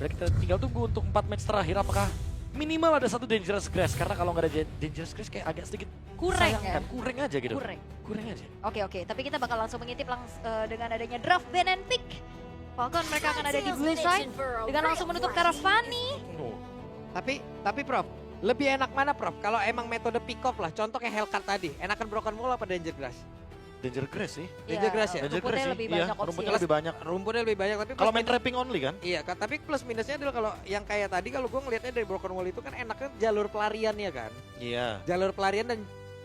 Berarti kita tinggal tunggu untuk 4 match terakhir apakah minimal ada satu Dangerous Grass. Karena kalau nggak ada Dangerous Grass kayak agak sedikit Kurang sayang ya? kan. Kurang aja gitu. Kurang. Aja. Oke, tapi kita bakal langsung mengintip dengan adanya draft ban and pick. Falcon mereka akan ada di blue side dengan langsung menutup ke arah Fanny. Oh. Tapi Prof, lebih enak mana Prof? Kalau emang metode pick off lah, contoh kayak Hellcat tadi, enakan Broken Wall apa Danger Grass? Danger Grass sih. Danger Grass ya? Danger Rumputnya Grass sih. lebih Iya, banyak opsi. rumputnya ya. lebih banyak. Rumputnya lebih banyak, tapi Kalau plus main trapping only kan? iya kan, tapi plus minusnya adalah kalau yang kayak tadi kalau gue ngelihatnya dari Broken Wall itu kan enaknya jalur pelariannya kan. Iya. Jalur pelarian dan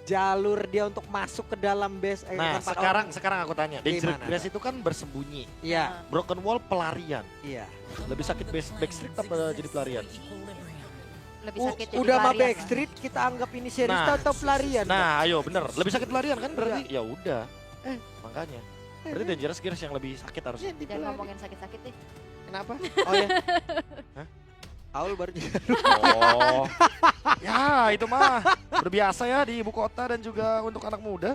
jalur dia untuk masuk ke dalam base. Nah, tempat sekarang aku tanya. Danger Gimana, Grass itu kan bersembunyi. Iya, Broken Wall pelarian. iya. Lebih sakit backstreet apa jadi pelarian? Lebih sakit jadi Udah mah pelarian lah. Backstreet kita anggap ini series Nah, atau pelarian. Nah, ayo bener. Lebih sakit pelarian kan berarti? Ya udah. Makanya. Berarti Dangerous Gears yang lebih sakit harusnya. Jangan ngomongin sakit-sakit deh. Kenapa? Oh ya. Hah? Aul baru juga. Oh. Ya, itu mah berbiasa ya di ibu kota dan juga untuk anak muda.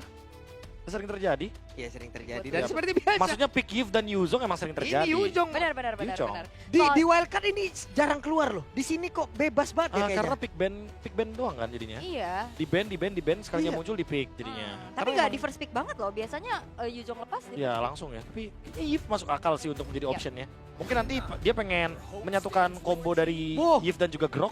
Sering terjadi. Iya sering terjadi. Betul. Dan seperti biasa. Maksudnya pick Yves dan Yuzong emang sering terjadi. Ini Yujong. Benar. Yujong. Di wildcard ini jarang keluar loh. Di sini kok bebas banget ya kayaknya. Karena pick ban doang kan jadinya. Iya. Di ban sekalinya Iya. muncul di pick jadinya. Tapi Karena nggak emang- di first pick banget loh. Biasanya Yuzong lepas deh. Ya langsung ya. Tapi Yves masuk akal sih untuk menjadi Ya. optionnya. Mungkin nanti dia pengen menyatukan combo dari Wow. Yves dan juga Grok.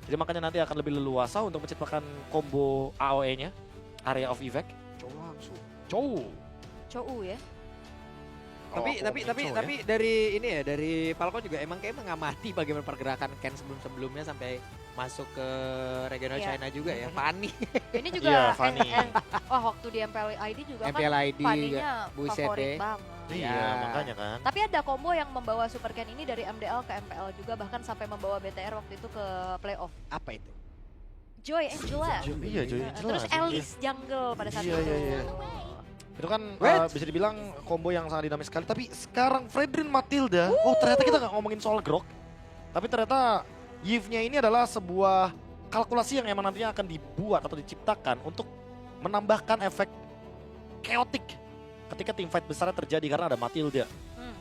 Jadi makanya nanti akan lebih leluasa untuk menciptakan combo AOE-nya, Area of Effect. Cow langsung. Cow. Cou ya. Kalau aku ngomongin Cow ya. Tapi dari ini ya dari Falcon juga emang kayak mengamati bagaimana pergerakan Ken sebelumnya sampai masuk ke regional Iya. China juga ya. Fanny. Ini juga Iya, Fanny. waktu di MPL ID juga MPL kan ID Fanny-nya buset favorit deh. banget. Iya, Ya. makanya kan. Tapi ada combo yang membawa Super Ken ini dari MDL ke MPL juga bahkan sampai membawa BTR waktu itu ke playoff. Apa itu? Joy Angela. Iya, Joy Terus Angela. Alice Jungle pada saat Iya, itu. iya. Itu kan Wait. bisa dibilang combo yang sangat dinamis sekali. Tapi sekarang Fredrin Matilda, oh ternyata kita nggak ngomongin soal Grok. Tapi ternyata Yves-nya ini adalah sebuah kalkulasi yang emang nantinya akan dibuat atau diciptakan untuk menambahkan efek chaotic ketika teamfight besar terjadi karena ada Matilda.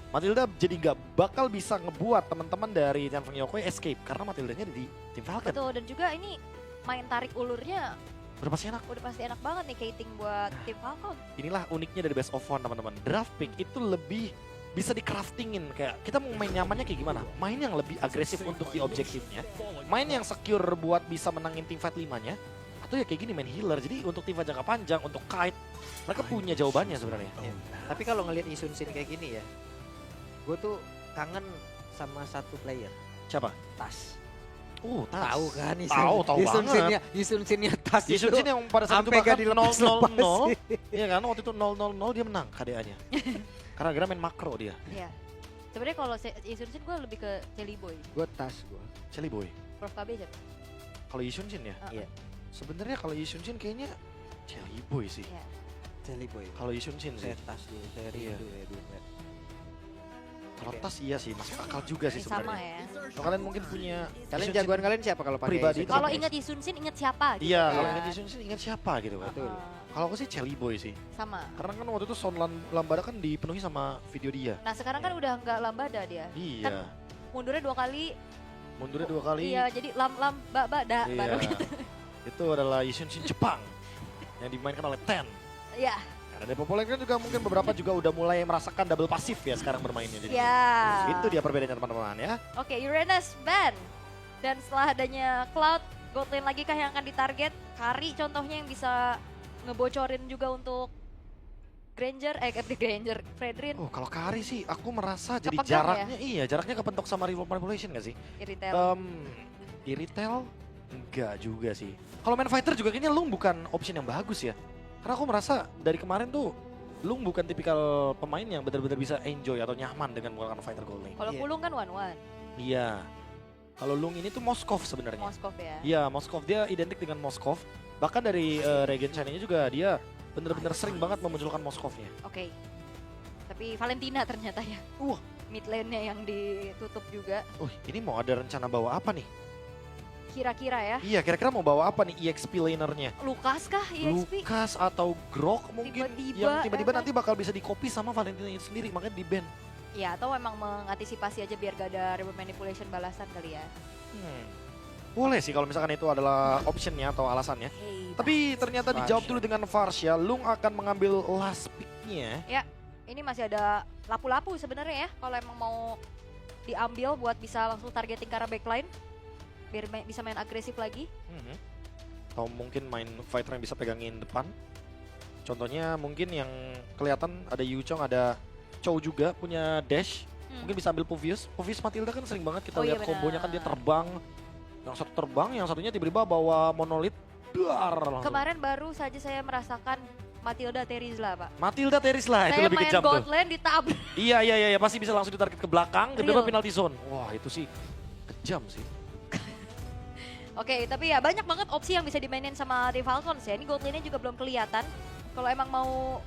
Matilda jadi nggak bakal bisa ngebuat teman-teman dari Tianfeng Yokoi escape karena Matildanya ada di tim Falcon. Betul, dan juga ini main tarik ulurnya Udah pasti enak. udah pasti enak banget nih Kating buat tim Falcon. Inilah uniknya dari Best of One teman-teman. Draft pick itu lebih bisa di craftingin kayak kita mau main nyamannya kayak gimana? Main yang lebih agresif untuk di objektifnya, main yang secure buat bisa menangin tim fight 5-nya, atau ya kayak gini main healer. Jadi untuk tim fight jangka panjang, untuk kite, mereka punya jawabannya sebenarnya. Tapi kalau ngelihat Isun Sin kayak gini ya, gue tuh kangen sama satu player. Siapa? Tas. Tas. Tahu kan Isun? Tahu Isun banget. Sinnya, Isun Sinnya Tas Yisun itu. Shin yang pada saat itu sampai bahkan gak dilepas-lepas. 0-0-0, iya kan? Waktu itu 0-0-0 dia menang KDA-nya. Karena gara main makro dia. Iya. Sebenarnya kalau Isun Sin gue lebih ke Jelly Boy. Gue Tas gue. Celi boy. Prof KB siapa? Kalau Yisun Shin ya? Iya. Sebenarnya kalau Yisun Shin kayaknya Celi boy sih. Iya. Jelly Boy. Kalau Yisun Shin sih. Saya Tas dulu, saya Iya. rindu ya dulu. Kalau tas iya sih, masuk akal juga sih Sama sebenarnya. ya. Kalau kalian mungkin punya Kalian Yisun jagoan Shin- kalian siapa kalau pakai pribadi Isun? itu Kalau sama ingat Isun Sin ingat siapa gitu. Iya, kan? kalau ingat Yisun Shin ingat siapa gitu kan. Betul. Kalau aku sih Celi boy sih. Sama. Karena kan waktu itu Son Lambada kan dipenuhi sama video dia. Nah sekarang kan udah nggak lambada dia. Iya. Mundurnya 2 kali. Mundurnya 2 kali. Iya jadi lam da Iya. baru gitu. Itu adalah Yisun Shin Jepang yang dimainkan oleh Ten. Iya. Karena Depopolek kan juga mungkin beberapa juga udah mulai merasakan double pasif ya sekarang bermainnya. Jadi Ya. itu dia perbedaannya teman-teman ya. Oke, Uranus ban. Dan setelah adanya Cloud, Godlane lagi kah yang akan ditarget? Kari contohnya yang bisa ngebocorin juga untuk Granger, Fredrin, Oh kalau Kari sih aku merasa jadi Kepegang jaraknya iya jaraknya kepentok sama Revolve Manipulation gak sih? Iritel. Di retail enggak juga sih. Kalau main fighter juga kayaknya Lung bukan option yang bagus ya. Karena aku merasa dari kemarin tuh Lung bukan tipikal pemain yang benar-benar bisa enjoy atau nyaman dengan menggunakan fighter gold lane. Kalau Iya. Kulung kan 1-1, Iya. Kalau Lung ini tuh Moskov sebenarnya. Moskov ya. Iya, Moskov dia identik dengan Moskov. Bahkan dari Regen China-nya juga dia benar-benar sering banget memunculkan Moskovnya. Oke. Tapi Valentina ternyata ya. Mid lane-nya yang ditutup juga. Ini mau ada rencana bawa apa nih? Kira-kira ya. Iya, kira-kira mau bawa apa nih EXP lanernya? Lukas kah EXP? Lukas atau Grok mungkin Tiba-tiba, yang tiba-tiba kan? nanti bakal bisa di-copy sama Valentina itu sendiri makanya di-ban. Ya atau emang mengantisipasi aja biar gak ada river manipulation balasan kali ya. Boleh sih kalau misalkan itu adalah optionnya atau alasannya. Hey, Tapi ternyata dijawab dulu dengan Varsha, Lung akan mengambil last pick-nya. ini masih ada lapu-lapu sebenarnya ya kalau emang mau diambil buat bisa langsung targeting ke arah backline biar bisa main agresif lagi. Atau mungkin main fighter yang bisa pegangin depan. Contohnya mungkin yang kelihatan ada Yuchong, ada Chow juga punya dash. Mungkin bisa ambil Puvius. Puvius Matilda kan sering banget kita Oh iya lihat kombonya kan dia benar. terbang. Yang satu terbang, yang satunya tiba-tiba bawa monolith. Dar langsung. Kemarin baru saja saya merasakan Matilda Terizla, Pak. Matilda Terisla itu Saya lebih main kejam tuh. bot lane ditabrak. Iya, pasti bisa langsung ditarget ke belakang, tiba-tiba Real. penalty zone. Wah, itu sih kejam sih. Oke, tapi ya banyak banget opsi yang bisa dimainin sama tim Falcons ya. Ini gold lane-nya juga belum kelihatan. Kalau emang mau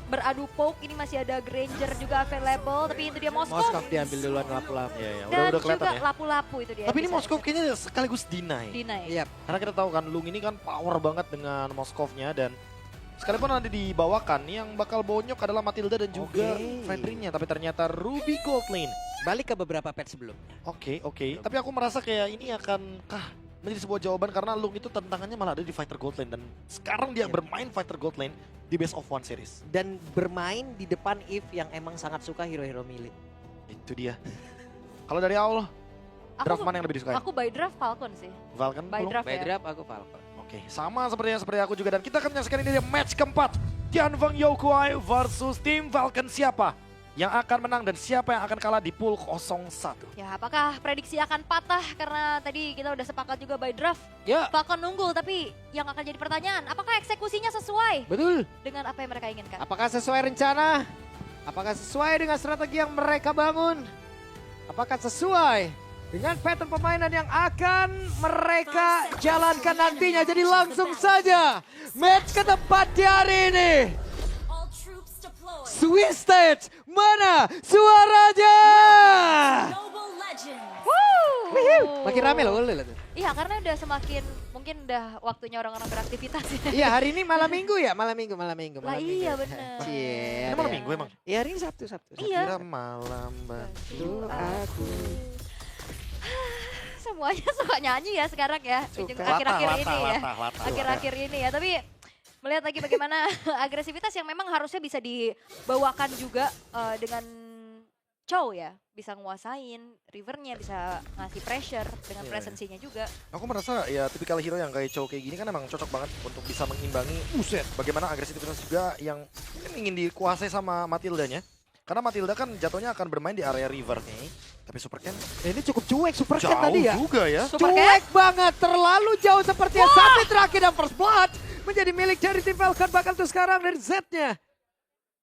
beradu poke, ini masih ada Granger juga available. Tapi itu dia Moskov. Moskov diambil duluan lapu-lapu. Iya, Dan udah kelihatan juga ya. lapu-lapu itu dia. Tapi ini bisa Moskov kayaknya sekaligus deny. deny. Iya. Karena kita tahu kan Lung ini kan power banget dengan Moskovnya dan sekalipun nanti dibawakan yang bakal bonyok adalah Matilda dan juga Oke. Fredrinnya. Tapi ternyata Ruby gold lane. Balik ke beberapa patch sebelumnya. Oke. Tapi aku merasa kayak ini akan menjadi sebuah jawaban karena Lung itu tantangannya malah ada di fighter gold lane dan sekarang dia Iya. bermain fighter gold lane di best of one series. Dan bermain di depan Eve yang emang sangat suka hero-hero melee. Itu dia. Kalau dari awal draft mana yang lebih disukai? Aku by draft Falcon sih. Falcon? By Lung? draft By ya. draft aku Falcon. Oke, sama seperti aku juga dan kita akan menyaksikan ini dia match keempat. Tianfeng Yokuai versus tim Falcon. Siapa yang akan menang dan siapa yang akan kalah di pool 01? Ya, apakah prediksi akan patah karena tadi kita udah sepakat juga by draft. Ya, Falcon unggul, tapi yang akan jadi pertanyaan, apakah eksekusinya sesuai betul. dengan apa yang mereka inginkan? Apakah sesuai rencana? Apakah sesuai dengan strategi yang mereka bangun? Apakah sesuai dengan pattern permainan yang akan mereka jalankan nantinya? Jadi langsung saja match ke tempat di hari ini. All troops deployed. Swiss Stage, mana suaranya? Noble legend. Makin rame loh. Iya, karena udah semakin, mungkin udah waktunya orang-orang beraktivitas ya. Iya, hari ini malam minggu ya? Malam minggu. Lah iya bener. Cie. Ini malam minggu emang? Iya, hari ini Sabtu. Iya. Kira malam Bantu aku. Semuanya suka nyanyi ya sekarang ya. Suka. Akhir-akhir ini ya. Latah. Akhir-akhir ini ya. Tapi melihat lagi bagaimana agresivitas yang memang harusnya bisa dibawakan juga dengan Chow ya. Bisa nguasain rivernya, bisa ngasih pressure dengan Iya. presensinya juga. Aku merasa ya tipikal hero yang kayak Chow kayak gini kan emang cocok banget untuk bisa mengimbangi bagaimana agresivitas juga yang ingin dikuasai sama Matildanya. Karena Matilda kan jatuhnya akan bermain di area river. Tapi Super Ken Ini cukup cuek Super Cat jauh tadi ya. juga ya. Super Cuek banget, terlalu jauh sepertinya sampai terakhir dan first blood menjadi milik dari tim Falcon. Bahkan tuh sekarang dari Z-nya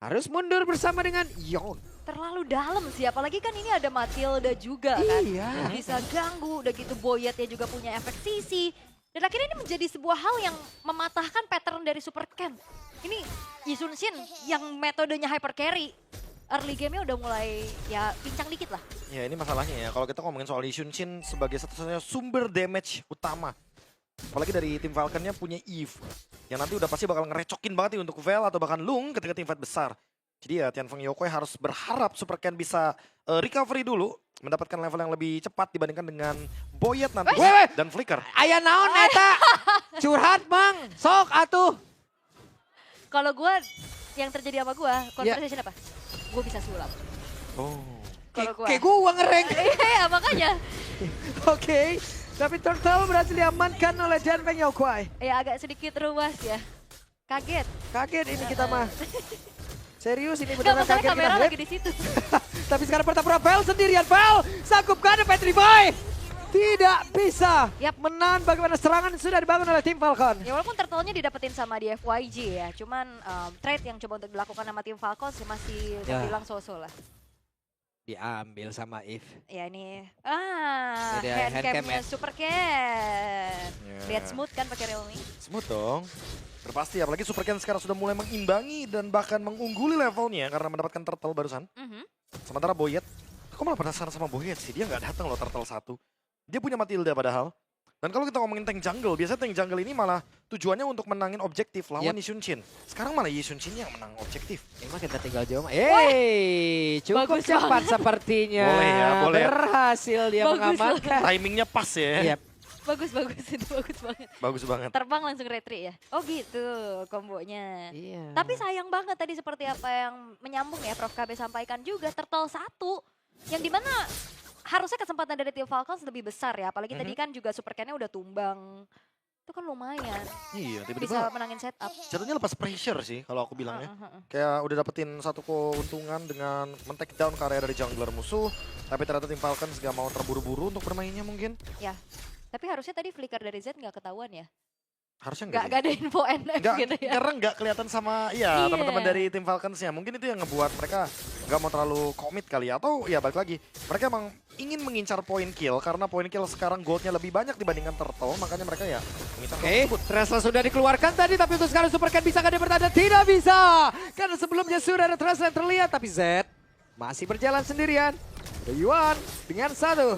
harus mundur bersama dengan Yon. Terlalu dalam sih, apalagi kan ini ada Matilda juga kan. Iya. Bisa ganggu, udah gitu Boyetnya juga punya efek sisi. Dan akhirnya ini menjadi sebuah hal yang mematahkan pattern dari Super Ken. Ini Yisun Shin yang metodenya hyper carry. Early game-nya udah mulai ya pincang dikit lah. Ya ini masalahnya ya, kalau kita ngomongin soal Lee Shin sebagai satu-satunya sumber damage utama. Apalagi dari tim Falconnya punya Eve. Yang nanti udah pasti bakal ngerecokin banget nih untuk Vel atau bahkan Lung ketika tim fight besar. Jadi ya Tianfeng Yokoi harus berharap Super Ken bisa recovery dulu. Mendapatkan level yang lebih cepat dibandingkan dengan Boyet nanti. Weh. Dan Flicker. Aya naon eta? Curhat bang, sok atuh. Kalau gue, yang terjadi sama gue, conversation apa? Gue bisa sulap. Oh. Kalau gue. Kayak gua ngereng. Iya makanya. Oke, tapi Turtle berhasil diamankan oleh Tianfeng Yokoi. Ya agak sedikit ruas ya. Kaget. Kaget ini kita mah. Serius ini Gak beneran masalah kaget kamera kita. lagi di situ. Tapi sekarang pertempuran Vel sendirian. Vel sanggupkah ada Petrify? Tidak bisa Yap. menahan bagaimana serangan yang sudah dibangun oleh tim Falcon. Ya walaupun turtle-nya didapetin sama di FYG ya, cuman trade yang coba untuk dilakukan sama tim Falcons masih Ya. terbilang so-so lah. Diambil sama Eve. Ya ini, Ini dia handcamnya handcam ya. Super Ken. Ya. Lihat smooth kan pakai Realme. Smooth dong. Terpasti apalagi Super Ken sekarang sudah mulai mengimbangi dan bahkan mengungguli levelnya karena mendapatkan turtle barusan. Sementara Boyet, aku malah penasaran sama Boyet sih, dia nggak datang loh turtle 1. Dia punya Matilda padahal. Dan kalau kita ngomongin tank jungle, biasanya tank jungle ini malah tujuannya untuk menangin objektif lawan Yep. Yi Sun-shin. Sekarang malah Yi Sun-shin yang menang objektif. Emang kita tinggal jauh. Cukup Bagus cepat sepertinya. Boleh ya, boleh ya. Berhasil dia Bagus mengamankan. Timingnya pas ya. Yep. Bagus itu bagus banget. Bagus banget. Terbang langsung retri ya. Oh gitu kombonya. Iya. Tapi sayang banget tadi seperti apa yang menyambung ya Prof KB sampaikan juga turtle 1 yang dimana harusnya kesempatan dari Team Falcons lebih besar ya. Apalagi tadi kan juga super can-nya udah tumbang. Itu kan lumayan. Iya, Bisa tiba-tiba menangin setup. jatuhnya lepas pressure sih kalau aku bilangnya. Heeh. Kayak udah dapetin satu keuntungan dengan men-take down karya dari jungler musuh. Tapi ternyata tim Falcons gak mau terburu-buru untuk bermainnya mungkin. Ya. Tapi harusnya tadi flicker dari Z nggak ketahuan ya. Harusnya Nggak enggak ada info NF Nggak, gitu ya. karena nggak kelihatan sama Iya. teman-teman dari tim Falcons-nya. Mungkin itu yang ngebuat mereka nggak mau terlalu komit kali ya. Atau ya balik lagi, mereka emang ingin mengincar point kill karena point kill sekarang goldnya lebih banyak dibandingkan Turtle, makanya mereka ya mengincar gold Oke, tersebut. Tesla sudah dikeluarkan tadi, tapi untuk sekarang Super Cat bisa dia bertanda? Tidak bisa, karena sebelumnya sudah ada Tesla yang terlihat, tapi Z masih berjalan sendirian. Ada Yuan dengan satu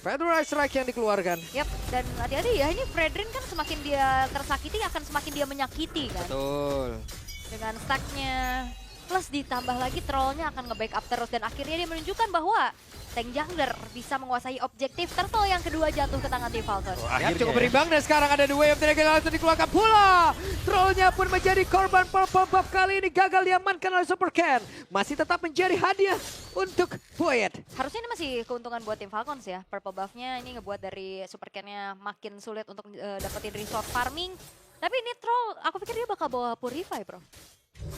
Federal Strike yang dikeluarkan. Yap, dan hati-hati ya ini Fredrin kan semakin dia tersakiti akan semakin dia menyakiti kan. Betul. Dengan stacknya plus ditambah lagi trollnya akan nge-backup terus dan akhirnya dia menunjukkan bahwa tank jungler bisa menguasai objektif. Turtle yang kedua jatuh ke tangan tim Falcon. Ya, cukup berimbang dan sekarang ada The Way of Dragon langsung dikeluarkan pula. Trollnya pun menjadi korban purple buff kali ini gagal diamankan oleh Super Cat. Masih tetap menjadi hadiah untuk Void. Harusnya ini masih keuntungan buat tim Falcons ya. Purple buff-nya ini ngebuat dari super can-nya makin sulit untuk dapetin resource farming. Tapi ini troll, aku pikir dia bakal bawa Purify bro.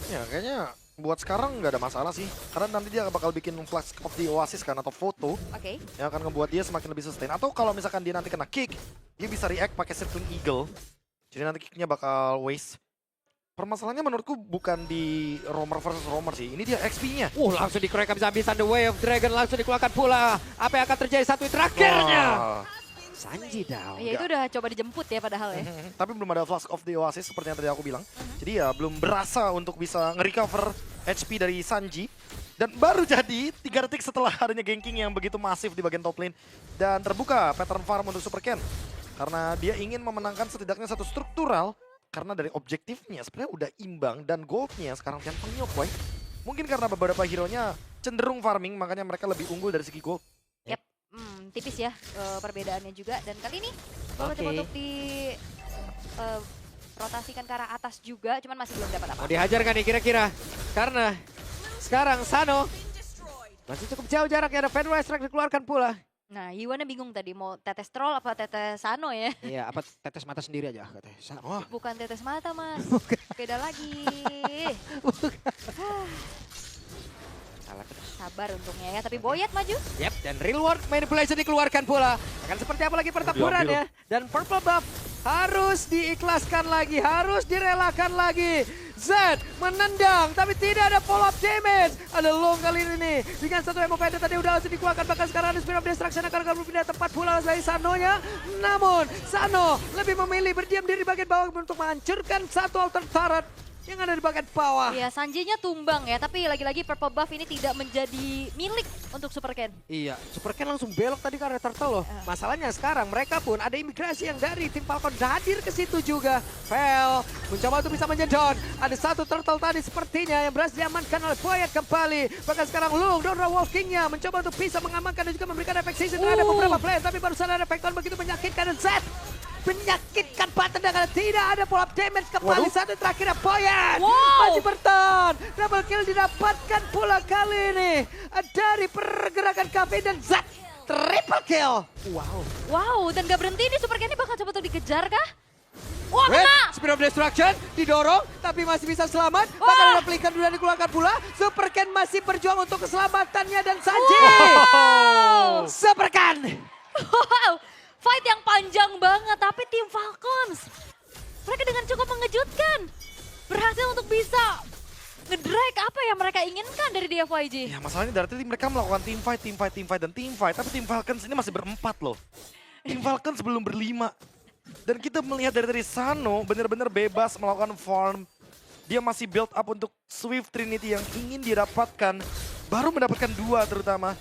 Ya kayaknya buat sekarang nggak ada masalah sih. Karena nanti dia bakal bikin flash of the Oasis kan atau foto Oke. yang akan ngebuat dia semakin lebih sustain. Atau kalau misalkan dia nanti kena kick, dia bisa react pakai Circling Eagle. Jadi nanti kicknya bakal waste. Permasalahannya menurutku bukan di Roamer versus Roamer sih. Ini dia XP-nya. Langsung dikeroyok habis-habisan The Way of Dragon langsung dikeluarkan pula. Apa yang akan terjadi satu terakhirnya? Wah. Sanji down. Ya itu udah coba dijemput ya padahal ya. Tapi belum ada Flash of the Oasis seperti yang tadi aku bilang. Jadi ya belum berasa untuk bisa nge-recover HP dari Sanji. Dan baru jadi 3 detik setelah adanya ganking yang begitu masif di bagian top lane. Dan terbuka pattern farm untuk Super Ken. Karena dia ingin memenangkan setidaknya satu struktural. Karena dari objektifnya sebenarnya udah imbang dan goldnya sekarang Tian Pengyok, boy. Mungkin karena beberapa hero-nya cenderung farming, makanya mereka lebih unggul dari segi gold. Yap, tipis ya perbedaannya juga. Dan kali ini coba Oke. coba untuk di rotasikan ke arah atas juga, cuman masih belum dapat Mau apa. dihajar nggak nih kira-kira? Karena sekarang Sano masih cukup jauh jaraknya, ada Federal Strike dikeluarkan pula. Nah, Yuannya bingung tadi mau tetes troll apa tetes Sano ya. Iya, apa tetes mata sendiri aja katanya. Wah, Bukan tetes mata mas, beda lagi. Salah. Sabar untungnya ya, tapi Boyet maju. Yep, dan real world manipulation dikeluarkan pula. Akan seperti apa lagi pertempurannya? Dan purple buff harus diikhlaskan lagi, harus direlakan lagi. Z menendang, tapi tidak ada follow up damage. Ada long kali ini dengan satu emo pendek tadi udah langsung dikeluarkan. Bahkan sekarang ada Spirit of Destruction akan berpindah tempat pula dari Sanonya. Namun Sano lebih memilih berdiam diri di bagian bawah untuk menghancurkan satu altar turret yang ada di bagian bawah. Iya, Sanjinya tumbang ya, tapi lagi-lagi purple buff ini tidak menjadi milik untuk Super Ken. Iya, Super Ken langsung belok tadi karena Turtle loh. Masalahnya sekarang mereka pun ada imigrasi yang dari tim Falcon hadir ke situ juga. Fel mencoba untuk bisa menyedot. Ada satu Turtle tadi sepertinya yang berhasil diamankan oleh Void kembali. Bahkan sekarang Lung, Dora Walking-nya mencoba untuk bisa mengamankan dan juga memberikan efek season terhadap beberapa player. Tapi barusan ada Vector begitu menyakitkan dan Z menyakitkan button dan karena tidak ada follow up damage kembali. Satu terakhir Boyan masih bertahan. Double kill didapatkan pula kali ini dari pergerakan Cafe dan Zat. Triple kill. Wow, dan gak berhenti nih Super Ken ini bakal coba untuk dikejar kah? Wah, kena! Speed of Destruction didorong tapi masih bisa selamat. Bahkan ada flicker sudah dikeluarkan pula. Super Ken masih berjuang untuk keselamatannya dan Sanji. Wow! Super Ken. Wow, fight yang panjang banget, tapi tim Falcons mereka dengan cukup mengejutkan berhasil untuk bisa nge-drag apa yang mereka inginkan dari DFYG. ya masalahnya dari tadi mereka melakukan team fight, dan team fight. Tapi tim Falcons ini masih berempat loh. Tim Falcons belum berlima. Dan kita melihat dari Sano benar-benar bebas melakukan farm. Dia masih build up untuk Swift Trinity yang ingin didapatkan. Baru mendapatkan 2 terutama.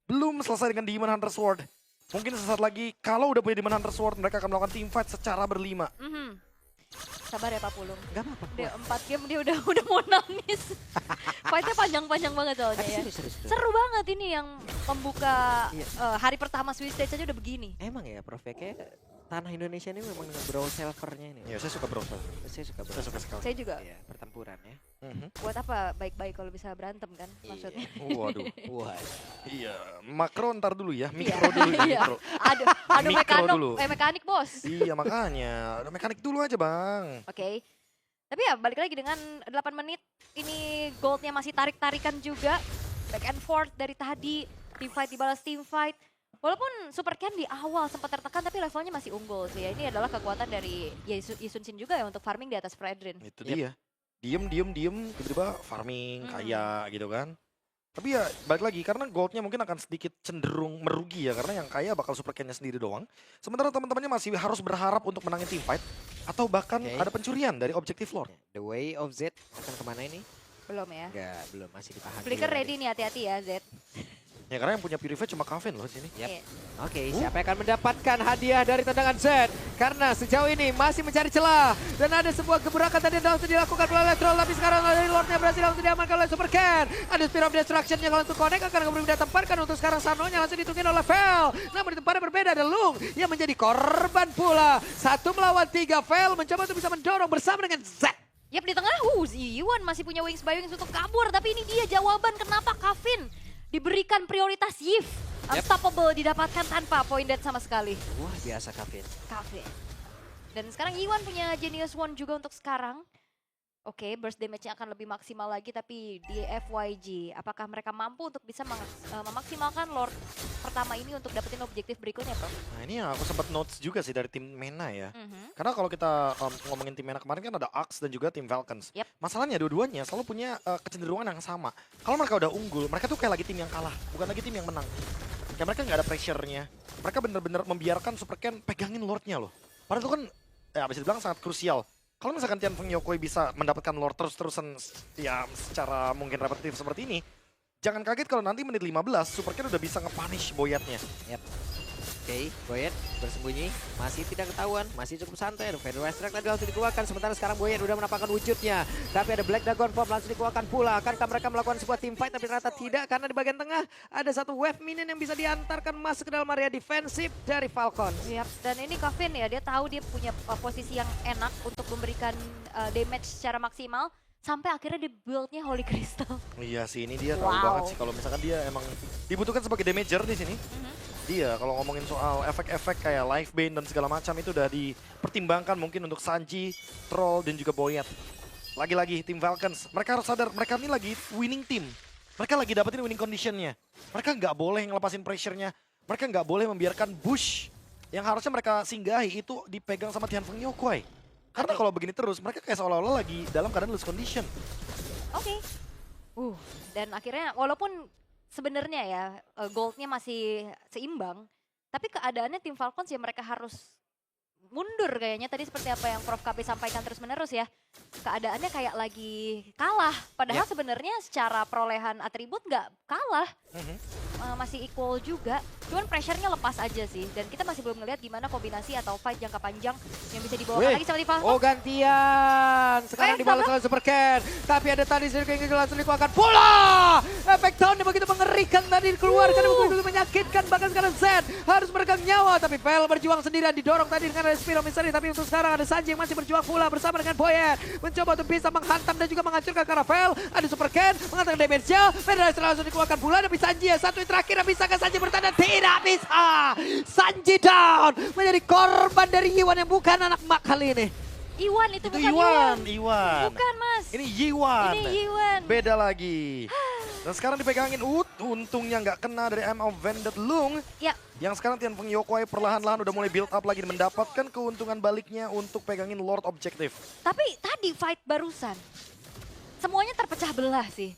Belum selesai dengan Demon Hunter Sword. Mungkin sesaat lagi kalau udah punya Demon Hunter Sword mereka akan melakukan team fight secara berlima. Sabar ya Pak Pulung. Gak apa-apa. Dia 4 game dia udah mau nangis. Fightnya panjang-panjang banget soalnya ya. Serius. Seru banget ini yang membuka Iya. hari pertama Swiss Stage aja udah begini. Emang ya Prof, ya kayak tanah Indonesia ini memang dengan brawl servernya ini. Ya saya suka browser. Saya suka Saya brawl. suka sekali. Saya juga Iya, pertempuran ya. buat apa baik-baik kalau bisa berantem kan maksudnya. Waduh. Wah. Iya, makro ntar dulu ya, Iya. mikro dulu ya, Iya. mikro. Ada Mikro dulu. mekanik bos. Iya makanya, ada mekanik dulu aja bang. Oke. Tapi ya balik lagi dengan 8 menit ini goldnya masih tarik-tarikan juga. Back and forth dari tadi, team fight dibalas team fight. Walaupun Super Ken di awal sempat tertekan tapi levelnya masih unggul sih ya. Ini adalah kekuatan dari Yisun Shin juga ya untuk farming di atas Fredrin. Itu dia. Diem, tiba-tiba farming, kaya gitu kan. Tapi ya balik lagi, karena goldnya mungkin akan sedikit cenderung merugi ya. Karena yang kaya bakal Super Ken-nya sendiri doang. Sementara teman-temannya masih harus berharap untuk menangin team fight. Atau bahkan Oke. ada pencurian dari objektif lore. The Way of Z akan kemana ini? Belum ya. Enggak, belum, masih dipahami. Flicker ready nih, hati-hati ya Z. Ya karena yang punya Purify cuma Kaven loh di sini. Yap. Iya. Oke, siapa yang akan mendapatkan hadiah dari tendangan Z? Karena sejauh ini masih mencari celah. Dan ada sebuah gebrakan tadi yang langsung dilakukan oleh Troll. Tapi sekarang dari Lordnya berhasil langsung diamankan oleh Super Ken. Ada Spear of Destruction yang langsung connect. Akan kemudian ditempatkan untuk sekarang Sanonya langsung ditungguin oleh Vel. Namun di tempatnya berbeda ada Lung yang menjadi korban pula. 1 melawan 3. Vel mencoba untuk bisa mendorong bersama dengan Z. Yap di tengah, Ziwan masih punya Wings by Wings untuk kabur. Tapi ini dia jawaban kenapa Kavin diberikan prioritas Yif. Unstoppable didapatkan tanpa point dead sama sekali. Wah, biasa Kavin. Kavin. Dan sekarang Yiwan punya Genius One juga untuk sekarang. Oke, burst damage-nya akan lebih maksimal lagi, tapi di FYG, apakah mereka mampu untuk bisa memaksimalkan Lord pertama ini untuk dapetin objektif berikutnya, Prof? Nah ini yang aku sempat notes juga sih dari tim MENA ya. Mhm. Karena kalau kita ngomongin tim MENA kemarin kan ada Axe dan juga tim Falcons. Yep. Masalahnya dua-duanya selalu punya kecenderungan yang sama. Kalau mereka udah unggul, mereka tuh kayak lagi tim yang kalah, bukan lagi tim yang menang. Kayak mereka nggak ada pressure-nya. Mereka bener-bener membiarkan Super Ken pegangin Lord-nya loh. Padahal itu kan bisa dibilang sangat krusial. Kalau misalkan Tianfeng Yokoi bisa mendapatkan Lord terus-terusan ya secara mungkin repetitif seperti ini, jangan kaget kalau nanti menit 15 Super Ken udah bisa nge-punish Boyatnya. Oke, Boyet bersembunyi, masih tidak ketahuan, masih cukup santai. Federal Strike tadi langsung dikeluarkan, sementara sekarang Boyet udah menampakkan wujudnya. Tapi ada Black Dragon Form langsung dikeluarkan pula. Akankah mereka melakukan sebuah team fight, tapi ternyata tidak. Karena di bagian tengah ada satu wave minion yang bisa diantarkan masuk ke dalam area defensif dari Falcon. Yap, dan ini Kavin ya, dia tahu dia punya posisi yang enak untuk memberikan damage secara maksimal. Sampai akhirnya di build-nya Holy Crystal. Iya sih, ini dia tahu Wow. banget sih kalau misalkan dia emang dibutuhkan sebagai damager di sini. Dia kalau ngomongin soal efek-efek kayak life bane dan segala macam itu udah dipertimbangkan mungkin untuk Sanji, Troll dan juga Boyet. Lagi-lagi tim Falcons, mereka harus sadar mereka ini lagi winning team. Mereka lagi dapetin winning conditionnya. Mereka nggak boleh ngelepasin pressure-nya. Mereka nggak boleh membiarkan bush yang harusnya mereka singgahi itu dipegang sama Tianfeng Yokoi. Karena kalau begini terus, mereka kayak seolah-olah lagi dalam keadaan lose condition. Oke. Dan akhirnya walaupun sebenarnya ya goldnya masih seimbang, tapi keadaannya tim Falcons ya mereka harus mundur kayaknya tadi seperti apa yang Prof KP sampaikan terus-menerus ya. Keadaannya kayak lagi kalah, padahal sebenarnya secara perolehan atribut nggak kalah. Masih equal juga, cuman pressure-nya lepas aja sih. Dan kita masih belum ngeliat gimana kombinasi atau fight jangka panjang yang bisa dibawakan lagi sama di Falcons. Oh gantian, sekarang dibalas oleh Super Ken. Tapi ada tadi Zirking yang langsung dikeluarkan pula. Efek down begitu mengerikan tadi dikeluarkan, begitu menyakitkan. Bahkan sekarang Zen harus meregang nyawa. Tapi Vel berjuang sendirian, didorong tadi dengan ada Spiro Mystery. Tapi untuk sekarang ada Sanji yang masih berjuang pula bersama dengan Boyet. Mencoba untuk bisa menghantam dan juga menghancurkan karena Vel. Ada Super Ken mengatakan damage-nya. Federasi langsung dikeluarkan pula. Tapi Sanji ya satu terakhir, bisakah Sanji bertanda? Tidak bisa. Sanji down menjadi korban dari Yiwan yang bukan anak mak kali ini. Iwan itu bukan Iwan. Bukan mas. Ini Yiwan. Ini Yiwan. Beda lagi. Dan sekarang dipegangin untungnya nggak kena dari M of Vended Lung. Ya, Yang sekarang Tianfeng Yokoi perlahan-lahan udah mulai build up lagi, mendapatkan keuntungan baliknya untuk pegangin Lord Objective. tapi tadi fight barusan semuanya terpecah belah sih.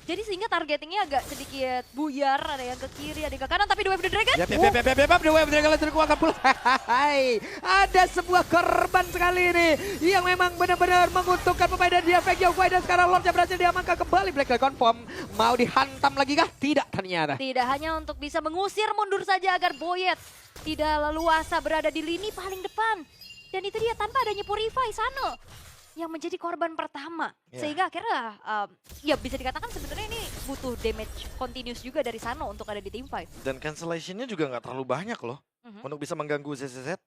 Jadi sehingga targetingnya agak sedikit buyar, ada yang ke kiri, ada yang ke kanan, tapi The Wave of the Dragon. Yap, The Wave Dragon langsung keluarkan pula. Hai, ada sebuah korban sekali ini yang memang benar-benar menguntungkan pemain dari Feng Yongguai dan sekarang Lordnya berhasil diamankan kembali. Black Dragon Form mau dihantam lagi kah? Tidak ternyata. Tidak hanya untuk bisa mengusir mundur saja agar Boyet tidak leluasa berada di lini paling depan. Dan itu dia tanpa adanya Purify Sano yang menjadi korban pertama. Yeah. Sehingga akhirnya ya bisa dikatakan sebenarnya ini butuh damage continuous juga dari Sano untuk ada di Team Fight. Dan cancellation-nya juga nggak terlalu banyak loh. Untuk bisa mengganggu ZZZ.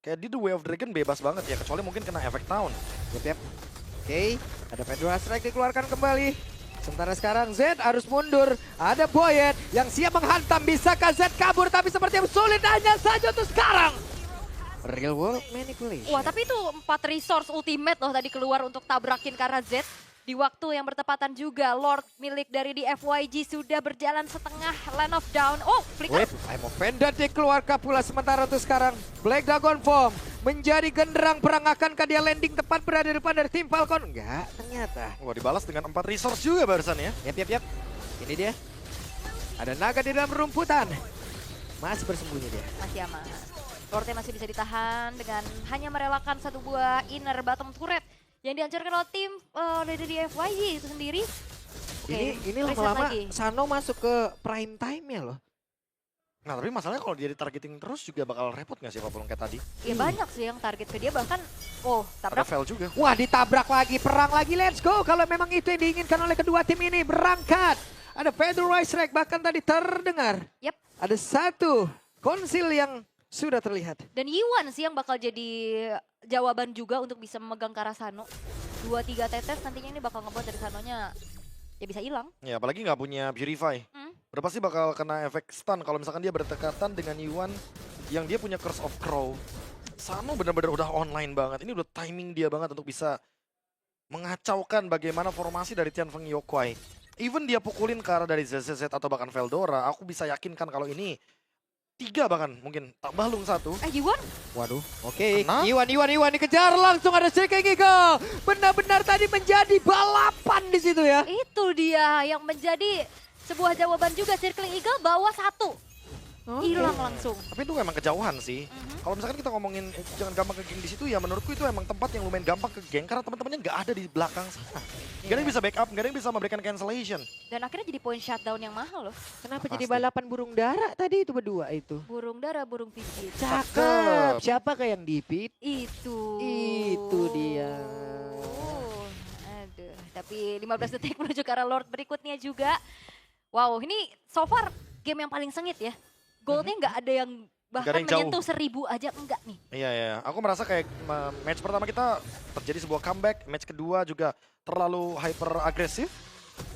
Kayak di The Way of Dragon bebas banget ya, kecuali mungkin kena efek Town. Yap. Oke, ada Fedora Strike dikeluarkan kembali. Sementara sekarang Z harus mundur. Ada Boyet yang siap menghantam. Bisakah Z kabur? Tapi seperti yang sulit hanya saja untuk sekarang. Real world manipulation. Wah, tapi itu 4 resource ultimate loh tadi keluar untuk tabrakin ke arah Z. Di waktu yang bertepatan juga, Lord milik dari di FYG sudah berjalan setengah Land of Down. Oh, flicker. Wait, I'm offended dikeluarkan pula sementara untuk sekarang. Black Dragon Form menjadi genderang perang. Akankah dia landing tepat berada di depan dari tim Falcon? Enggak, ternyata. Wah, dibalas dengan 4 resource juga barusan ya. Yap. Ini dia. Ada naga di dalam rumputan. Masih bersembunyi dia. Masih aman. Lordnya masih bisa ditahan dengan hanya merelakan satu buah inner bottom turret yang dihancurkan oleh tim dari di FYG itu sendiri. Oke, Ini reset lama-lama lagi. Sano masuk ke prime time ya loh. Nah, tapi masalahnya kalau dia ditargeting terus juga bakal repot nggak sih Papulung kayak tadi? Ya banyak sih yang target ke dia, bahkan Ada tabrak. fail juga. Wah, ditabrak lagi, perang lagi, let's go. Kalau memang itu yang diinginkan oleh kedua tim ini, berangkat. Ada Fedora Strike, bahkan tadi terdengar. Yep. Ada satu konsil yang sudah terlihat. Dan Yiwan sih yang bakal jadi jawaban juga untuk bisa memegang ke arah Sano. 2-3 tetes nantinya ini bakal ngebuat dari Sanonya ya bisa hilang. Ya, apalagi nggak punya Purify. Udah pasti bakal kena efek stun kalau misalkan dia berdekatan dengan Yuan yang dia punya Curse of Crow. Sano benar-benar udah online banget. Ini udah timing dia banget untuk bisa mengacaukan bagaimana formasi dari Tianfeng Yokwai. Even dia pukulin ke arah dari ZZZ atau bahkan Veldora, aku bisa yakinkan kalau ini 3 bahkan mungkin tak balung 1. Yiwan? Waduh, oke. Kena. Iwan dikejar langsung, ada Shaking Eagle. Benar-benar tadi menjadi balapan di situ ya. Itu dia yang menjadi sebuah jawaban juga. Circling Eagle bawa 1. Hilang langsung. Tapi itu emang kejauhan sih. Kalau misalkan kita ngomongin jangan gampang ke geng di situ ya, menurutku itu emang tempat yang lumayan gampang ke geng karena teman-temannya nggak ada di belakang sana. Nggak ada yang bisa backup, nggak ada yang bisa memberikan cancellation. Dan akhirnya jadi point shutdown yang mahal loh. Kenapa Pasti. jadi balapan burung dara tadi itu berdua itu? Burung dara, burung pipit. Cakep. Siapakah yang dipit? Itu. Itu dia. Aduh, tapi 15 detik menuju ke arah Lord berikutnya juga. Wow, ini so far game yang paling sengit ya. Goldnya nggak ada yang bahkan ada yang jauh. menyentuh 1000 aja enggak nih. Iya. Aku merasa kayak match pertama kita terjadi sebuah comeback, match kedua juga terlalu hyper agresif.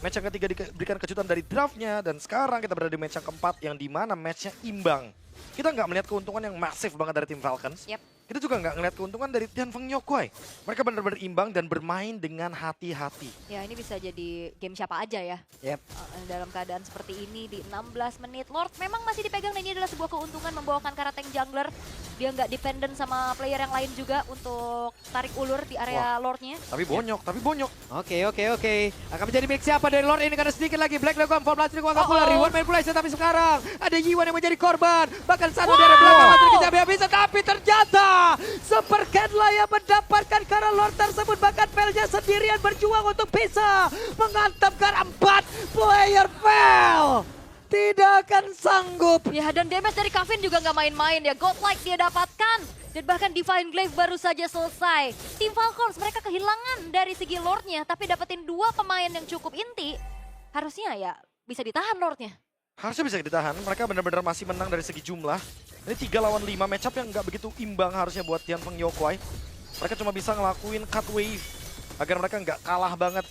Match yang ketiga diberikan kejutan dari draftnya, dan sekarang kita berada di match yang keempat yang dimana matchnya imbang. Kita nggak melihat keuntungan yang masif banget dari tim Falcons. Yep. Kita juga nggak ngelihat keuntungan dari Tianfeng Yokwai. Mereka benar-benar imbang dan bermain dengan hati-hati. Ya ini bisa jadi game siapa aja ya. Yep. Dalam keadaan seperti ini di 16 menit. Lord memang masih dipegang dan ini adalah sebuah keuntungan membawakan karateng jungler. Dia nggak dependen sama player yang lain juga untuk tarik ulur di area Lordnya. Tapi bonyok. Oke. Akan menjadi milik siapa dari Lord ini karena sedikit lagi Black Dragon Form berhasil dikeluarkan pula. Reward manipulation, tapi sekarang ada Yiwan yang menjadi korban. Bahkan satu dari belakang masih dikejar habis, tapi ternyata Super Cat lah yang mendapatkan karena Lord tersebut. Bahkan Velnya sendirian berjuang untuk bisa menghantamkan 4 player Vel. Tidak akan sanggup. Ya dan damage dari Kavin juga nggak main-main ya. Godlike dia dapatkan. Dan bahkan Divine Glaive baru saja selesai. Tim Falcons mereka kehilangan dari segi Lordnya. Tapi dapetin 2 pemain yang cukup inti. Harusnya ya bisa ditahan Lordnya. Harusnya bisa ditahan. Mereka benar-benar masih menang dari segi jumlah. Ini 3 lawan 5 matchup yang nggak begitu imbang harusnya buat Tianfeng Yokwai. Mereka cuma bisa ngelakuin cut wave agar mereka nggak kalah banget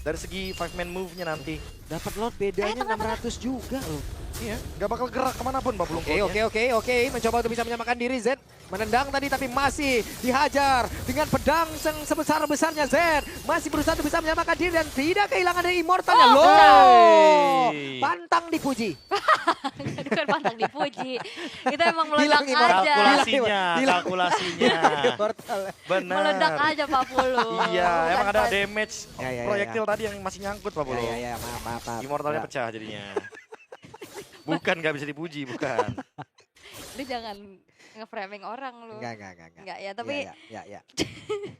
dari segi 5-man move-nya nanti. Dapat Lord bedanya 600 juga loh. Iya. Gak bakal gerak kemanapun Babulung Oke. Mencoba untuk bisa menyamakan diri Z. Menendang tadi tapi masih dihajar dengan pedang sebesar-besarnya Z. Masih berusaha untuk bisa menyamakan diri dan tidak kehilangan dari immortalnya. Oh, Loh. Hey. Pantang dipuji. Bukan pantang dipuji. Itu emang Hilang meledak immortal. aja. Kalkulasinya, Hilang. kalkulasinya. Immortal. Benar. Meledak aja Pak Pulu. Iya, Bukan emang ada pas- damage Ya. proyektil tadi yang masih nyangkut Pak Bolo. Ya, maaf. Immortalnya Ya. pecah jadinya. Bukan gak bisa dipuji, bukan. Lu jangan nge-framing orang lu. Enggak. Enggak ya, tapi Ya.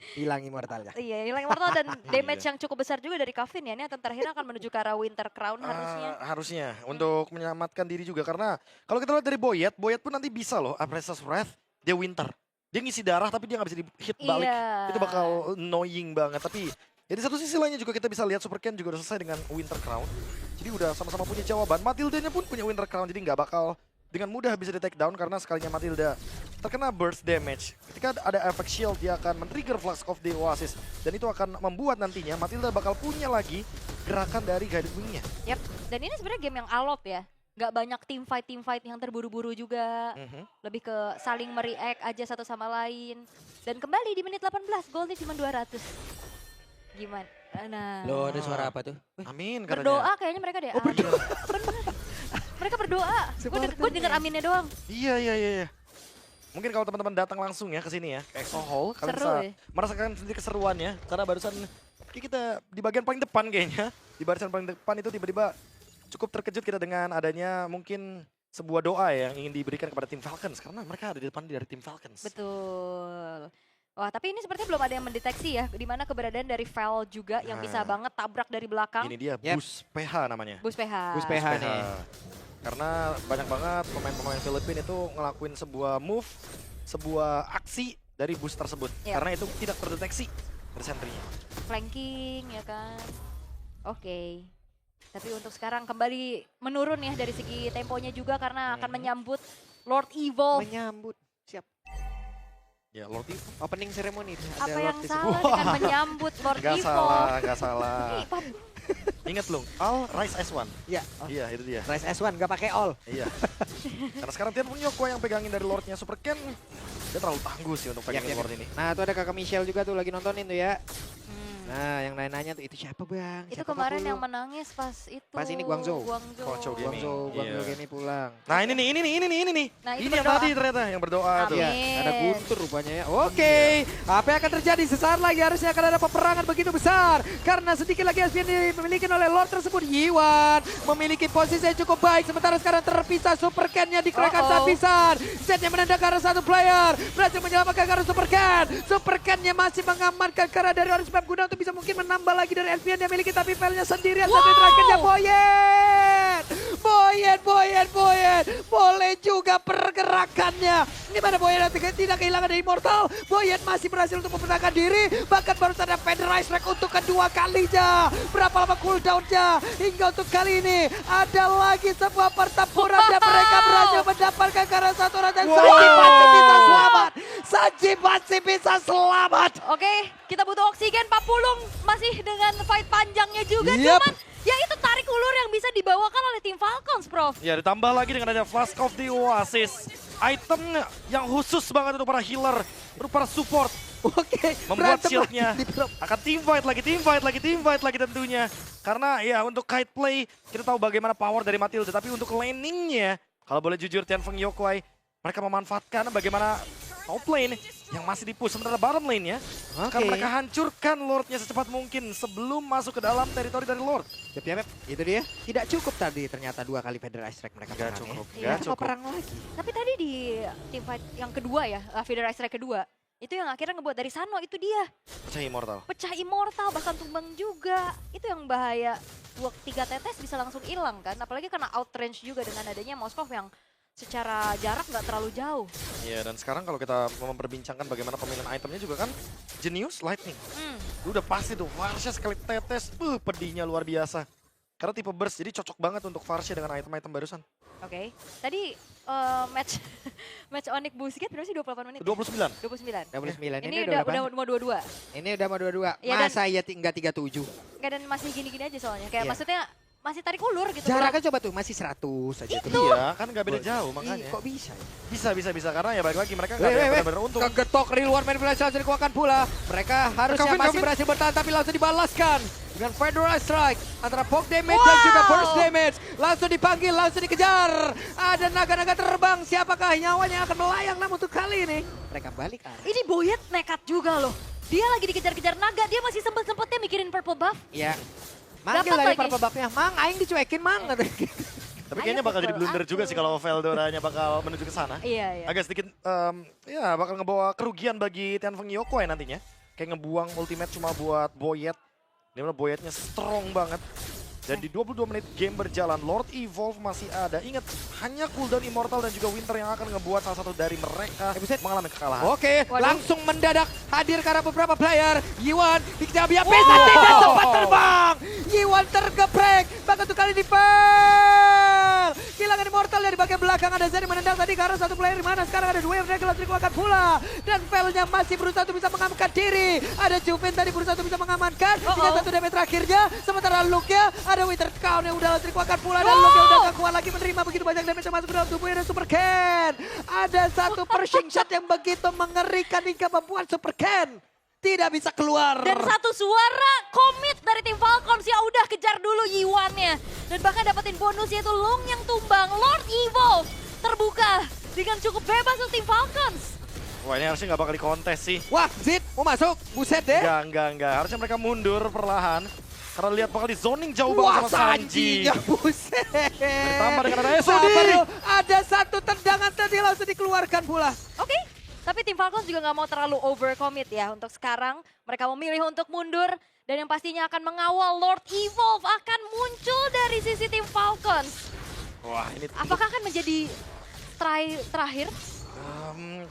Hilang immortalnya. iya hilang immortal dan damage yang cukup besar juga dari Kavin ya. Ini atau terakhir akan menuju ke arah Winter Crown harusnya. Harusnya untuk menyelamatkan diri juga karena kalau kita lihat dari Boyet pun nanti bisa loh Apressus Wrath, dia Winter. Dia ngisi darah tapi dia nggak bisa di-hit balik. Iya. Itu bakal annoying banget. Tapi ya di satu sisi lainnya juga kita bisa lihat Super Ken juga udah selesai dengan Winter Crown. Jadi udah sama-sama punya jawaban. Matilda-nya pun punya Winter Crown jadi nggak bakal dengan mudah bisa di take down karena sekalinya Matilda terkena burst damage. Ketika ada efek shield dia akan men-trigger Flask of the Oasis dan itu akan membuat nantinya Matilda bakal punya lagi gerakan dari Guided Wing-nya. Yap. Dan ini sebenarnya game yang alot ya. Gak banyak team fight yang terburu-buru juga. Lebih ke saling mereact aja satu sama lain. Dan kembali di menit 18, golnya cuma 200. Gimana? Nah. Loh, ada suara apa tuh? Amin katanya. Berdoa kayaknya mereka deh. Oh, berdoa. Bener. Mereka berdoa. Gue denger aminnya doang. Iya. Mungkin kalau teman-teman datang langsung ya ke sini ya, ke Exo Hall, kalian Seru bisa ya. merasakan sendiri keseruannya. Karena barusan kita di bagian paling depan kayaknya, di barisan paling depan itu tiba-tiba cukup terkejut kita dengan adanya mungkin sebuah doa yang ingin diberikan kepada tim Falcons. Karena mereka ada di depan dari tim Falcons. Betul. Wah, tapi ini sepertinya belum ada yang mendeteksi ya, di mana keberadaan dari Val juga yang bisa banget tabrak dari belakang. Ini dia, Yep. Bus PH namanya. Bus PH. Bus PH nih. Karena banyak banget pemain-pemain Filipina itu ngelakuin sebuah move, sebuah aksi dari bus tersebut. Yep. Karena itu tidak terdeteksi dari sentrinya. Flanking ya kan. Oke. Tapi untuk sekarang kembali menurun ya dari segi temponya juga karena akan menyambut Lord Evolve. Menyambut. Siap. Ya Lord Evo. Opening ceremony. Apa yang salah dengan menyambut Lord Evolve? Gak salah. Ih, Pap, Ingat loh, Al Rise S1. Ya. Iya itu dia. Rise S1 gak pakai all. Iya. Karena sekarang Tian punya Yoko yang pegangin dari Lordnya Super Ken. Dia terlalu tangguh sih untuk pegangin Yap. Lord ini. Nah, tuh ada Kakak Michelle juga tuh lagi nontonin tuh ya. hmm. Nah, yang nanya-nanya tuh itu siapa, Bang? Itu Siapa kemarin Papulu? yang menangis pas itu. Pas ini Guangzhou. Guangzhou Gaming. Guangzhou Iya. Gaming pulang. Nah ini nih. Nah, itu Ini yang berdoa. tadi ternyata yang berdoa tuh. Iya, Amin. ada Guntur rupanya ya. Oke, apa yang akan terjadi sesaat lagi harusnya akan ada peperangan begitu besar. Karena sedikit lagi SPN dimiliki oleh Lord tersebut. Yiwan memiliki posisi yang cukup baik. Sementara sekarang terpisah Super Ken-nya dikeluarkan saat-pisan. Setnya menendang ke arah satu player. Berhasil menyelamatkan ke arah Super Ken. Super Ken-nya masih mengamankan ke arah dari Orange Map guna untuk bisa mungkin menambah lagi dari SPN yang miliki. Tapi failnya sendirian. Satu terakhirnya Boyen. Boleh juga pergerakannya. Ini mana Boyen tidak kehilangan dari Immortal. Boyen masih berhasil untuk mempertahankan diri. Bahkan baru ada Federized Rack untuk kedua kalinya. Berapa lama cooldown-nya. Hingga untuk kali ini ada lagi sebuah pertempuran dan mereka berhasil mendapatkan karena satu orang dan Sanji masih bisa selamat. Oke, kita butuh oksigen. Pak Pulung masih dengan fight panjangnya juga. Yep. Cuman ya itu tarik ulur yang bisa dibawakan oleh tim Falcons, Prof. Ya ditambah lagi dengan adanya Flask of the Oasis. Item yang khusus banget untuk para healer, untuk para support. Oke, Membuat berantem shieldnya lagi di drop. akan team fight lagi tentunya. Karena ya untuk kite play kita tahu bagaimana power dari Matilda. Tapi untuk laningnya, kalau boleh jujur Tianfeng Yokwai, mereka memanfaatkan bagaimana top lane yang masih di-push. Sementara bottom lane ya, akan mereka hancurkan Lordnya secepat mungkin sebelum masuk ke dalam teritori dari Lord. Yap, itu dia. Tidak cukup tadi ternyata 2 kali Federized Strike mereka Gak menang cukup, ya. gak Apa cukup. perang lagi? Tapi tadi di tim fight yang kedua ya, Federal Strike kedua, itu yang akhirnya ngebuat dari Sano itu dia. Pecah Immortal. Pecah Immortal, bahkan tumbang juga. Itu yang bahaya. 2-3 tetes bisa langsung hilang kan. Apalagi karena outrange juga dengan adanya Moskov yang secara jarak nggak terlalu jauh. Ya dan sekarang kalau kita memperbincangkan bagaimana pemilihan itemnya juga kan Genius Lightning. Udah pasti tuh Varsha sekali tetes, pedihnya luar biasa. Karena tipe burst jadi cocok banget untuk Varsha dengan item-item barusan. Oke. Tadi match match Onyx Busquets berapa sih 28 menit? 29. 29. 29 Ini udah mau 22. Ini udah mau 22. Iya, Masa iya tinggal 37? Nggak, dan masih gini-gini aja soalnya. Kayak Iya. maksudnya masih tarik ulur gitu. Jaraknya coba tuh masih 100 aja tuh. Iya, kan nggak beda jauh makanya. Kok bisa ya? Bisa. Karena ya balik lagi mereka nggak ada yang benar-benar untung. Kegetok real one manipulasi langsung dikuatkan pula. Mereka harusnya Kevin, masih Kevin. berhasil bertahan tapi langsung dibalaskan. Dengan Federal Strike antara poke damage dan juga burst damage. Langsung dipanggil, langsung dikejar. Ada naga-naga terbang. Siapakah nyawanya yang akan melayang namun untuk kali ini. Mereka balik arah. Ini Boyet nekat juga loh. Dia lagi dikejar-kejar naga, dia masih sempet-sempetnya mikirin purple buff. Iya. Manggil Dapat dari lagi. purple buff-nya. Mang, aing dicuekin mang. Tapi kayaknya bakal jadi blunder juga sih kalau Veldoranya bakal menuju ke sana. Iya. Agak sedikit, ya bakal ngebawa kerugian bagi Tianfeng Yokoi nantinya. Kayak ngebuang ultimate cuma buat Boyet. Dimana Boyetnya strong banget. Dan di 22 menit game berjalan, Lord Evolve masih ada. Ingat, hanya cooldown Immortal dan juga Winter yang akan ngebuat salah satu dari mereka mengalami kekalahan. Oke, Waduh. langsung mendadak hadir karena beberapa player. Yiwan dikejar bisa tidak sempat terbang. Yiwan tergeprek, bahkan untuk kali di fail. Kehilangan Immortal dari bagian belakang, ada Zen yang menendang tadi karena satu player di mana sekarang ada dua yang mereka dikeluarkan pula. Dan failnya masih berusaha untuk bisa mengamankan diri. Ada Juven tadi berusaha untuk bisa mengamankan. Tinggal satu damage terakhirnya, sementara Luke-nya ada Winter Crown yang udah langsung dikeluarkan pula. Dan Luke udah gak kuat lagi menerima begitu banyak damage yang masuk ke dalam tubuhnya. Dan Super Ken. Ada satu pershing shot yang begitu mengerikan hingga membuat Super Ken tidak bisa keluar. Dan satu suara komit dari tim Falcons yang udah kejar dulu Yiwannya. Dan bahkan dapetin bonus yaitu Long yang tumbang. Lord Evolve terbuka dengan cukup bebas untuk tim Falcons. Wah, ini harusnya nggak bakal dikontes sih. Wah, Zid mau masuk. Buset deh. Enggak. Harusnya mereka mundur perlahan. Karena lihat bakal di zoning jauh Wah, banget sama Sanji. Sanjinya buset. Ditambah dengan ada SOD. Sabaril, ada satu tendangan tadi langsung dikeluarkan pula. Oke, tapi tim Falcons juga nggak mau terlalu overcommit ya. Untuk sekarang mereka memilih untuk mundur. Dan yang pastinya akan mengawal Lord Evolve akan muncul dari sisi tim Falcons. Wah, ini Apakah akan menjadi try terakhir?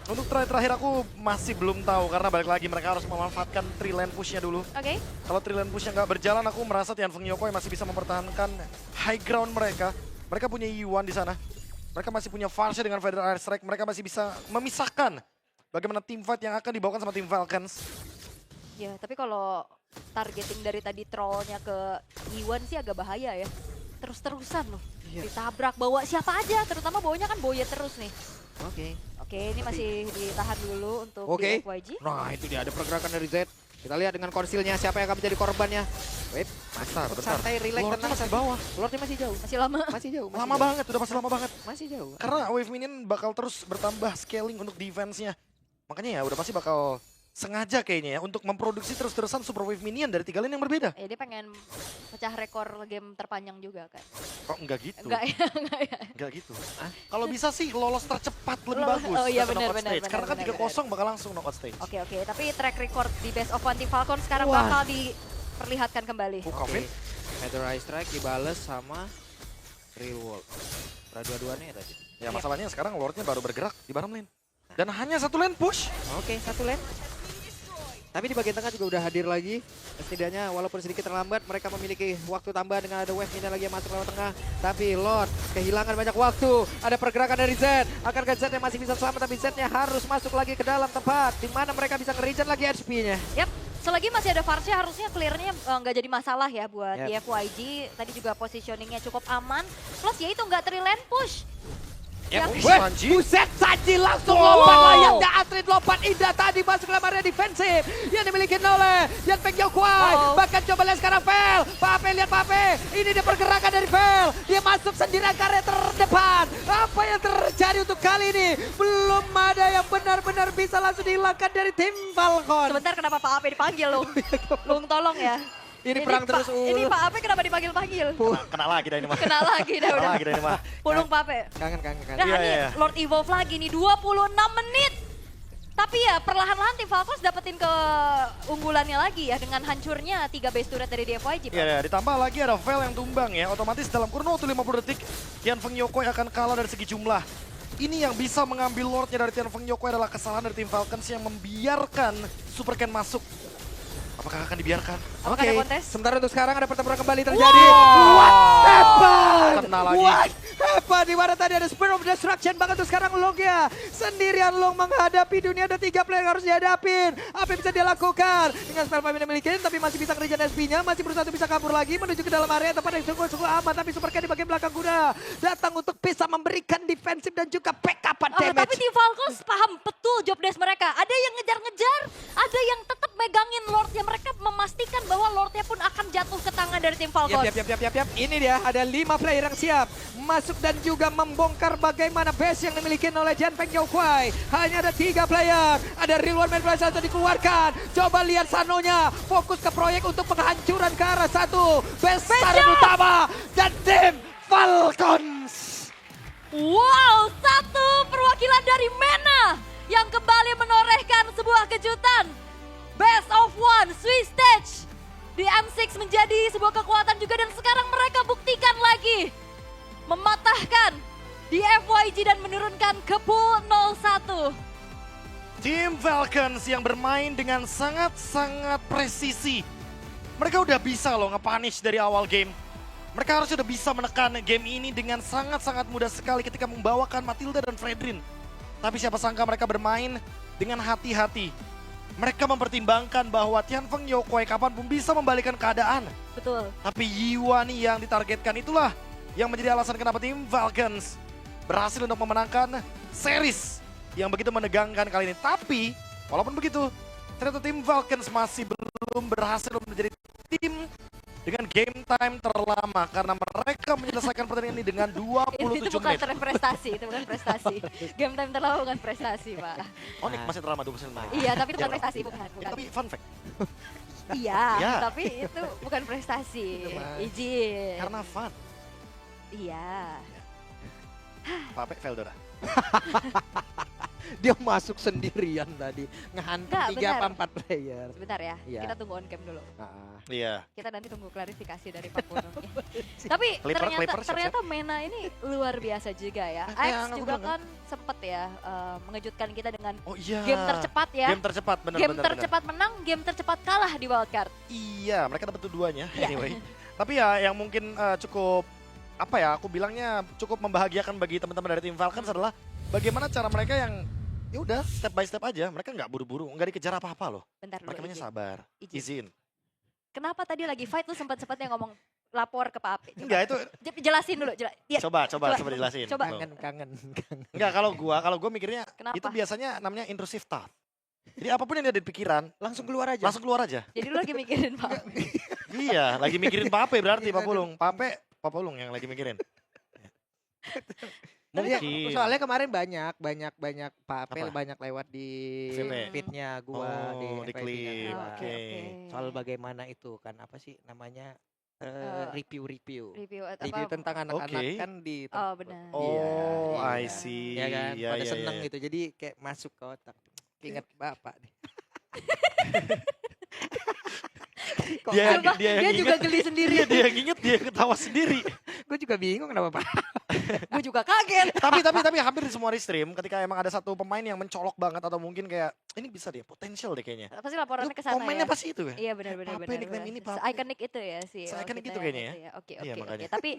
untuk terakhir aku masih belum tahu karena balik lagi mereka harus memanfaatkan tree lane push-nya dulu. Oke. Kalau tree lane push-nya nggak berjalan, aku merasa Tianfeng Yokoi masih bisa mempertahankan high ground mereka. Mereka punya Yiwan di sana. Mereka masih punya Varsha dengan Federal Airstrike. Mereka masih bisa memisahkan bagaimana team fight yang akan dibawakan sama tim Falcons. Ya, tapi kalau targeting dari tadi trollnya ke Iwan sih agak bahaya ya. Terus-terusan loh. Ditabrak, bawa siapa aja, terutama bawanya kan Boyet terus nih. Oke, ini masih ditahan dulu untuk di FYG. Nah, itu dia ada pergerakan dari Z. Kita lihat dengan konsilnya siapa yang akan menjadi korbannya. Wait, Bentar. santai, relax, Lordnya tenang. masih di bawah. Lordnya masih jauh. Masih lama. Masih jauh. Lama banget, udah pasti lama banget. Masih jauh. Karena wave minion bakal terus bertambah scaling untuk defense-nya. Makanya ya udah pasti bakal sengaja kayaknya ya untuk memproduksi terus-terusan super wave minion dari 3 lane yang berbeda. Ya dia pengen pecah rekor game terpanjang juga kan. Kok enggak gitu? Enggak ya, enggak ya. Enggak gitu. Kalau bisa sih lolos tercepat lebih Lolos- bagus. oh iya, ke knockout benar, stage. benar, Karena kan benar, 3-0 bakal langsung knockout stage. Oke, tapi track record di Best of One tim Falcon sekarang Wah. bakal diperlihatkan kembali. Kevin. Meteorite Strike dibales sama Real World. Dua-duanya ya tadi. Ya masalahnya sekarang Lordnya baru bergerak di bottom lane. Dan hanya satu lane push. Oke, satu lane. Tapi di bagian tengah juga udah hadir lagi. Setidaknya walaupun sedikit terlambat, mereka memiliki waktu tambah dengan ada wave ini lagi yang masuk lewat tengah. Tapi Lord kehilangan banyak waktu. Ada pergerakan dari Z. Akankah Z yang masih bisa selamat, tapi Z-nya harus masuk lagi ke dalam tempat. Di mana mereka bisa nge-regen lagi HP-nya. Yap, selagi masih ada Varsha harusnya clear-nya nggak jadi masalah ya buat Yap. di FYG. Tadi juga positioningnya cukup aman. Plus ya itu nggak tri-lane push. Ya, Yang- Sanji. buset, Sanji langsung Wow. lompat layaknya atlet lompat indah tadi masuk dalam area defensif yang dimiliki oleh Tianfeng Yokoi. Oh. Bahkan coba lihat sekarang Vel, Pape lihat Pape, ini dia pergerakan dari Vel, dia masuk sendirian ke area terdepan. Apa yang terjadi untuk kali ini? Belum ada yang benar-benar bisa langsung dihilangkan dari tim Falcon. Sebentar kenapa Pak Ape dipanggil Lung? Lung tolong ya. Ini perang Pak- terus Ini Pak Ape kenapa dipanggil-panggil? Kena lagi dah ini mah. Kena lagi dah Kena udah. lagi dah ini mah. Pulung Pak Ape. Kangen. Nah Iya, ini iya. Lord Evolve lagi nih 26 menit. Tapi ya perlahan-lahan tim Falcons dapetin keunggulannya lagi ya dengan hancurnya 3 base turret dari DFYG. Pak. Ya, ditambah lagi ada Vel yang tumbang ya. Otomatis dalam kurun waktu 50 detik, Tianfeng Yokoi akan kalah dari segi jumlah. Ini yang bisa mengambil Lordnya dari Tianfeng Yokoi adalah kesalahan dari tim Falcons yang membiarkan Super Ken masuk. Apakah akan dibiarkan? Apakah ada kontes? Sementara untuk sekarang ada pertempuran kembali terjadi. Wow. What happened? Kena lagi. What happened? Di mana tadi ada Spear of Destruction banget tuh sekarang Long-nya. Sendirian Long menghadapi dunia, ada 3 player yang harus dihadapin. Apa yang bisa dia lakukan? Dengan spell yang dimiliki, tapi masih bisa ngerjain SP-nya. Masih berusaha untuk bisa kabur lagi menuju ke dalam area tempat yang sungguh-sungguh aman. Tapi Super Cat di bagian belakang kuda datang untuk bisa memberikan defensif dan juga backup Tapi damage. Team Falcons paham betul job desk mereka. Ada yang ngejar-ngejar, ada yang tetap megangin Lordnya. Mereka memastikan bahwa Lordnya pun akan jatuh ke tangan dari Team Falcons. Yap. Ini dia, ada 5 player yang siap masuk dan juga membongkar bagaimana base yang dimiliki oleh Janfeng Yokwai. Hanya ada 3 player. Ada Real One Man Flash yang dikeluarkan. Coba lihat Sanonya, fokus ke proyek untuk penghancuran ke arah satu base taruh utama dan tim Falcons. Wow, satu perwakilan dari MENA yang kembali menorehkan sebuah kejutan. Best of one, Swiss Stage. Di M6 menjadi sebuah kekuatan juga dan sekarang mereka buktikan lagi. Mematahkan di FYG dan menurunkan ke pool 01. Tim Falcons yang bermain dengan sangat-sangat presisi. Mereka udah bisa loh nge-punish dari awal game. Mereka harus udah bisa menekan game ini dengan sangat-sangat mudah sekali ketika membawakan Matilda dan Fredrin. Tapi siapa sangka mereka bermain dengan hati-hati. Mereka mempertimbangkan bahwa Tianfeng Yokwai kapanpun bisa membalikkan keadaan. Betul. Tapi Yiwa nih yang ditargetkan itulah yang menjadi alasan kenapa tim Falcons berhasil untuk memenangkan series yang begitu menegangkan kali ini. Tapi walaupun begitu, ternyata tim Falcons masih belum berhasil menjadi tim dengan game time terlama karena mereka menyelesaikan pertandingan ini dengan 27 Itu bukan menit. tren prestasi, itu bukan prestasi. Game time terlalu bukan prestasi, Pak. Onyx masih terlama 20 menit. Iya, tapi itu bukan Ya, prestasi, bukan. Tapi fun fact, Iya, Ya. tapi itu bukan prestasi. Itu mah. Izin. karena fun. Iya. Pape Veldora. Dia masuk sendirian tadi, ngehantam Nggak, 3 apa benar. 4 player. Sebentar ya, Iya. kita tunggu on cam dulu. Iya. Kita nanti tunggu klarifikasi dari Pak Purno. Tapi Clipper, siap-siap. ternyata Mena ini luar biasa juga ya. Kayak Axe yang aku juga bilang kan sempet ya mengejutkan kita dengan Oh iya. game tercepat ya. Game tercepat, benar Game benar. tercepat menang, game tercepat kalah di wildcard. Iya, mereka dapat duanya Iya. anyway. Tapi ya yang mungkin cukup apa ya, aku bilangnya cukup membahagiakan bagi teman-teman dari tim Falcons adalah bagaimana cara mereka yang ya udah step by step aja, mereka nggak buru-buru, nggak dikejar apa-apa loh. Bentar dulu, Mereka mainnya izin. sabar, Izin. izin. Kenapa tadi lagi fight lu sempat-sempatnya ngomong lapor ke Pak Api? Coba. Enggak itu, Jelasin dulu, ya. coba Coba. dijelasin. Coba. Loh. Kangen. Enggak, kalau gua mikirnya Kenapa? itu biasanya namanya intrusive thought. Jadi apapun yang ada di pikiran, Langsung keluar aja. langsung keluar aja. Jadi lu lagi mikirin Pak Api. Iya, lagi mikirin Pape berarti Pak Iya, Pulung. Pak Pulung yang lagi mikirin. Iya, Mungkin. soalnya kemarin banyak Pak Apel Apa? banyak lewat di Feednya? feednya gua Oh, di FYP-nya klip, gua. oke. Soal bagaimana itu kan apa sih namanya review Review review apa? tentang anak-anak Oke. kan di Oh, benar. Oh, Iya, I see. ya kan Iya, pada iya, seneng iya. gitu jadi kayak masuk ke otak ingat bapak deh. Kok Dia- ada? Dia juga geli sendiri. Iya, dia yang inget, dia ketawa sendiri. Gue juga bingung kenapa pak. Gue juga kaget. tapi hampir di semua stream ketika emang ada satu pemain yang mencolok banget atau mungkin kayak ini bisa deh, potensial deh kayaknya. Pasti laporannya ke sana Komennya ya. pasti itu ya. Iya benar-benar. Pape nickname ini Pape. Ikonik itu ya sih. Se-ikonik kita itu kayaknya yang ya. itu Oke, Iya, oke, makanya. oke. Tapi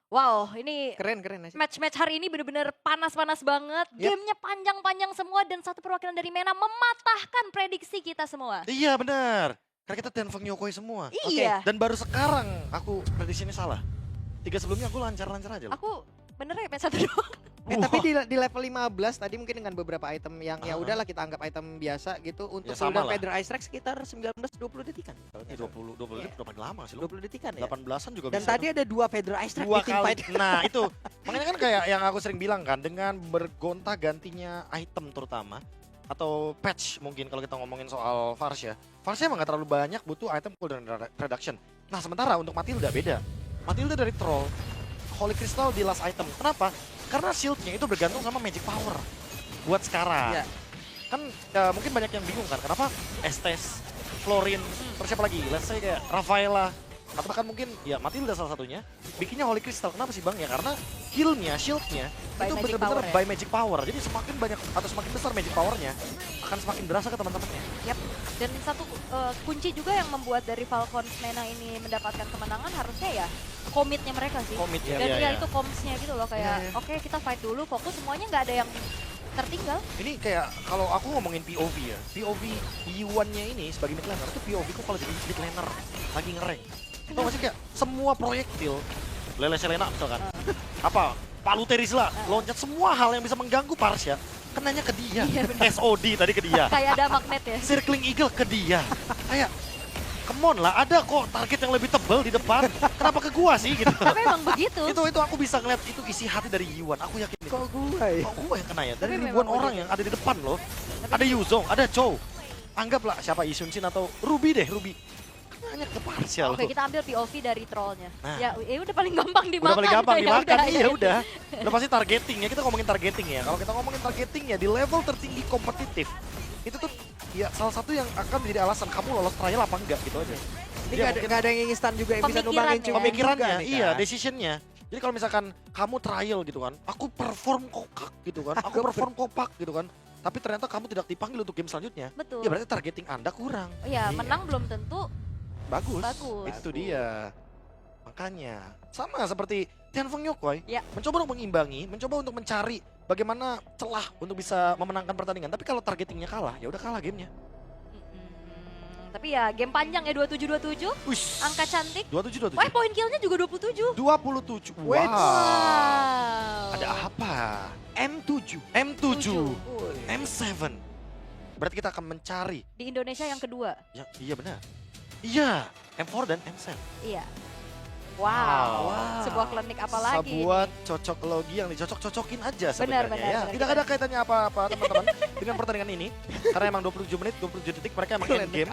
wow, ini Keren Nasib. match-match hari ini benar-benar panas-panas banget. Yap. Gamenya panjang-panjang semua dan satu perwakilan dari MENA mematahkan prediksi kita semua. Iya benar. Karena kita Tianfeng Yokwai semua. Iya. Dan baru sekarang aku prediksi ini salah. 3 sebelumnya aku lancar-lancar aja loh. Aku bener ya match satu doang. Tapi di level 15 tadi mungkin dengan beberapa item yang ya Ah. udahlah kita anggap item biasa gitu untuk Ya, sama Guldan lah. Feather Ice Rex sekitar 19-20 detikan. kalau nggak Ini salah. 20 Iya. detik udah paling lama sih lo. 20 detikan ya. 18-an juga Dan bisa. tadi ada 2 Feather Ice Rex dua di teamfight. kali. Nah itu, makanya kan kayak yang aku sering bilang kan, dengan bergonta gantinya item terutama, atau patch mungkin kalau kita ngomongin soal Varsha. Varsha emang gak terlalu banyak butuh item cooldown reduction. Nah sementara untuk Matilda beda. Matilda dari troll, Holy Crystal di last item. Kenapa? Karena shieldnya itu bergantung sama magic power. Buat sekarang. Iya. Kan mungkin banyak yang bingung kan, kenapa Estes, Florin, terus siapa lagi? Let's say kayak Rafaela, atau bahkan mungkin ya Matilda salah satunya, bikinnya Holy Crystal. Kenapa sih bang? Ya karena healnya, shieldnya By itu magic benar-benar power ya? by magic power. Jadi semakin banyak atau semakin besar magic powernya, akan semakin berasa ke teman-temannya. Yap. Dan satu kunci juga yang membuat dari Falcons MENA ini mendapatkan kemenangan harusnya ya komitnya mereka sih. Komit ya. Dan Iya, ya iya. itu komsnya gitu loh kayak Iya, iya. oke kita fight dulu fokus semuanya nggak ada yang tertinggal. Ini kayak kalau aku ngomongin POV ya, POV Yuan-nya ini sebagai mid laner itu POV ku kalau jadi mid laner lagi nge-rank. Tau gak sih kayak semua proyektil, Lele Selena misalkan, apa, Palu Terisla, loncat semua hal yang bisa mengganggu Parsha, kenanya ke dia. Iya, benar. SOD tadi ke dia, Kayak ada magnet ya. Circling Eagle ke dia. Kayak, come on lah, ada kok target yang lebih tebel di depan, kenapa ke gua sih gitu. Tapi emang begitu. Itu aku bisa ngeliat itu isi hati dari Yuan, aku yakin itu. Kok gue ya? Kok gue yang kena ya? Dari Tapi ribuan memang orang begitu. yang ada di depan loh. Ada Yuzong, ada Chow. Anggaplah siapa Isunsin atau Ruby deh, Ruby. Hanya ke Parsha loh. Oke, kita ambil POV dari trollnya. Nah. Ya, udah paling gampang dimakan. Udah paling gampang Ya dimakan, udah, iya ya udah. Udah pasti targeting ya, kita ngomongin targeting ya. Kalau kita ngomongin targeting ya, di level tertinggi kompetitif, itu tuh ya salah satu yang akan menjadi alasan kamu lolos trial apa enggak gitu aja. Ini Dia gak mungkin ada yang instan juga yang bisa Pemikiran numbangin ya. cuma pemikirannya, juga nih, iya, kan? decisionnya. Jadi kalau misalkan kamu trial gitu kan, aku perform kokak gitu kan, aku perform kopak gitu kan, tapi ternyata kamu tidak dipanggil untuk game selanjutnya, Betul. ya berarti targeting Anda kurang. Iya, Iya. menang belum tentu. Bagus. Bagus. Itu dia. Makanya sama seperti Tianfeng Yokoi, Ya. mencoba untuk mengimbangi, mencoba untuk mencari bagaimana celah untuk bisa memenangkan pertandingan. Tapi kalau targetingnya kalah, ya udah kalah gamenya. Tapi ya game panjang ya 27-27. Wish. Angka cantik. 27 Wah, poin killnya juga 27. 27. Wait. Wow. Wow. Ada apa? M7. M7, Woi. M7. Berarti kita akan mencari. Di Indonesia yang kedua. Ya, iya benar. Iya, M4 dan M7. Iya. Wow. Wow. Sebuah klinik apa lagi? Sebuah cocoklogi yang dicocok-cocokin aja sebenarnya benar, ya. benar. Tidak ada kaitannya apa-apa teman-teman dengan pertandingan ini. Karena emang 27 menit, 27 detik mereka emang end game.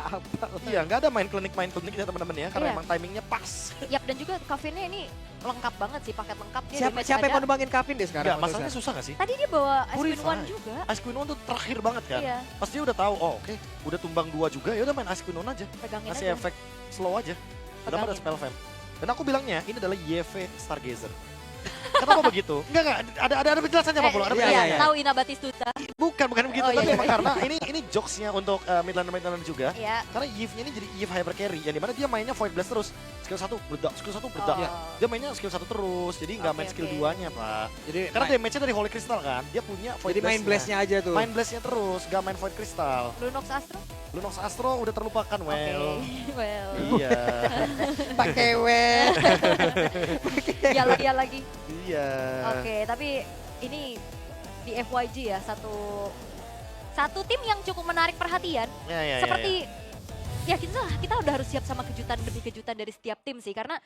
Iya, nggak ada main klinik ya teman-teman ya. Karena Iya. emang timingnya pas. Yap, dan juga Kavinnya ini lengkap banget sih, paket lengkap. Dia Siapa, damage siapa yang ada. mau numbangin Kavin deh sekarang? Enggak, masalahnya susah nggak sih? Tadi dia bawa Ice Queen Purify. One juga. Ice Queen One tuh terakhir banget kan. Iya, Pas dia udah tahu, oh oke, udah tumbang 2 juga, ya udah main Ice Queen One aja. pegangin Ngasih aja. efek slow aja. Kenapa ada Pegangin. spell fam? Dan aku bilangnya ini adalah YV Stargazer. Kenapa begitu? Enggak, ada penjelasannya Pak Polo. Ada iya, Iya, penjelasannya. tahu Ina Batistuta. Bukan begitu, Oh, tapi iya. emang karena ini jokesnya untuk mid laner juga. Iya. Karena Yves-nya ini jadi Yves hyper carry, yang dimana dia mainnya Void Blast terus. Skill 1 meledak, skill 1 meledak. Oh. Dia mainnya skill 1 terus, jadi nggak Oke, main skill oke. 2-nya Pak. Jadi Karena damage-nya dari Holy Crystal kan, dia punya Void jadi main blast-nya aja tuh. Main blast-nya terus, nggak main Void Crystal. Lunox Astro? Lunox Astro udah terlupakan, Oke. well. Well. Iya, Pakai W. Dia lagi. iya. Oke, tapi ini di FYG ya satu tim yang cukup menarik perhatian. Ya, ya, ya, Seperti ya kita udah harus siap sama kejutan demi kejutan dari setiap tim sih, karena